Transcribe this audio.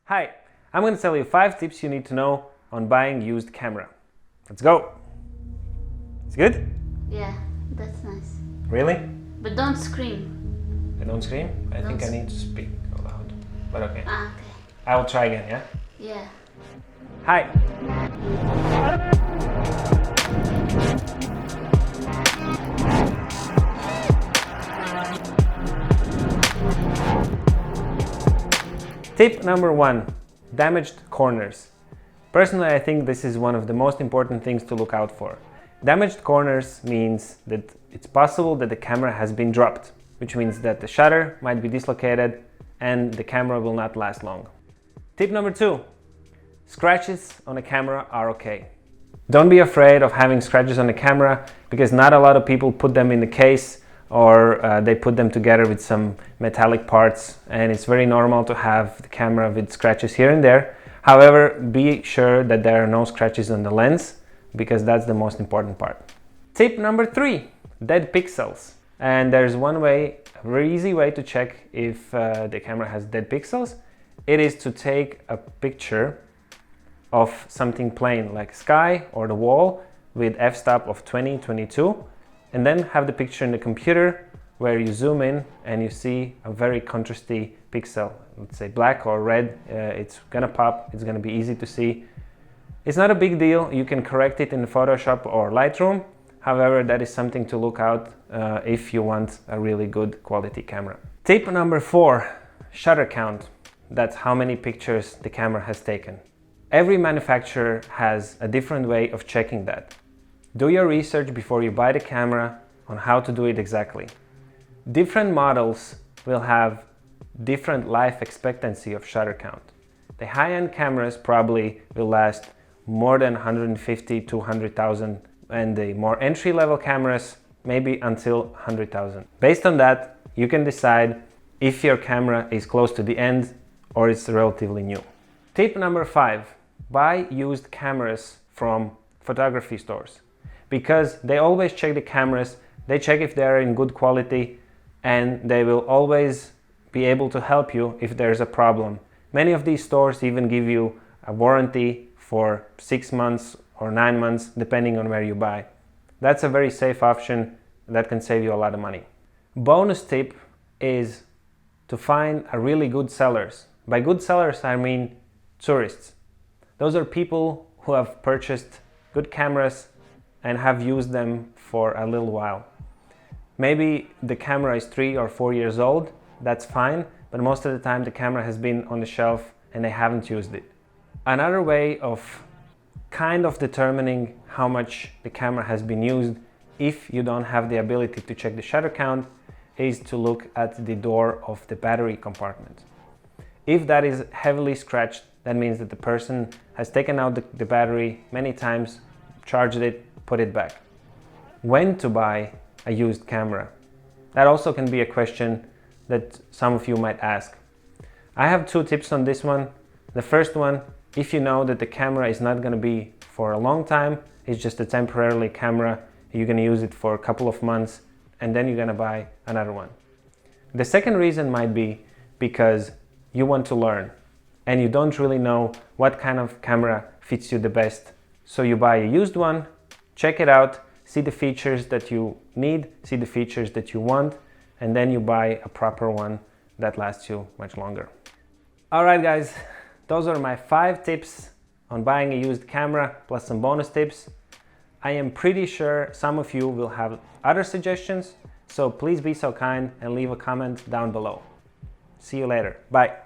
Hi, I'm going to tell you 5 tips you need to know on buying used camera. Let's go! It's good? Yeah, that's nice. Really? But don't scream. I don't scream? I Don't think I need to speak loud. But okay. Ah, okay. I will try again, yeah? Yeah. Hi! Tip number 1, damaged corners. Personally, I think this is one of the most important things to look out for. Damaged corners means that it's possible that the camera has been dropped, which means that the shutter might be dislocated and the camera will not last long. Tip number 2, scratches on a camera are okay. Don't be afraid of having scratches on the camera because not a lot of people put them in the case or they put them together with some metallic parts, and it's very normal to have the camera with scratches here and there. However, be sure that there are no scratches on the lens because that's the most important part. Tip number 3, dead pixels. And there's one way, a very easy way to check if the camera has dead pixels. It is to take a picture of something plain like sky or the wall with f-stop of 20, 22, and then have the picture in the computer where you zoom in and you see a very contrasty pixel. Let's say black or red, it's gonna pop, it's gonna be easy to see. It's not a big deal, you can correct it in Photoshop or Lightroom. However, that is something to look out if you want a really good quality camera. Tip number 4, shutter count. That's how many pictures the camera has taken. Every manufacturer has a different way of checking that. Do your research before you buy the camera on how to do it exactly. Different models will have different life expectancy of shutter count. The high-end cameras probably will last more than 150 to 100,000, and the more entry-level cameras maybe until 100,000. Based on that, you can decide if your camera is close to the end or it's relatively new. Tip number 5, buy used cameras from photography stores because they always check the cameras, they check if they're in good quality, and they will always be able to help you if there's a problem. Many of these stores even give you a warranty for 6 months or 9 months depending on where you buy. That's a very safe option that can save you a lot of money. Bonus tip is to find a really good sellers. By good sellers I mean tourists. Those are people who have purchased good cameras and have used them for a little while. Maybe the camera is 3 or 4 years old, that's fine, but most of the time the camera has been on the shelf and they haven't used it. Another way of kind of determining how much the camera has been used if you don't have the ability to check the shutter count is to look at the door of the battery compartment. If that is heavily scratched, that means that the person has taken out the battery many times, charged it, put it back. When to buy a used camera? That also can be a question that some of you might ask. I have 2 tips on this one. The first one, if you know that the camera is not going to be for a long time, it's just a temporary camera, you're going to use it for a couple of months and then you're going to buy another one. The second reason might be because you want to learn and you don't really know what kind of camera fits you the best. So you buy a used one, check it out, see the features that you need, see the features that you want, and then you buy a proper one that lasts you much longer. Alright guys, those are my 5 tips on buying a used camera plus some bonus tips. I am pretty sure some of you will have other suggestions, so please be so kind and leave a comment down below. See you later. Bye.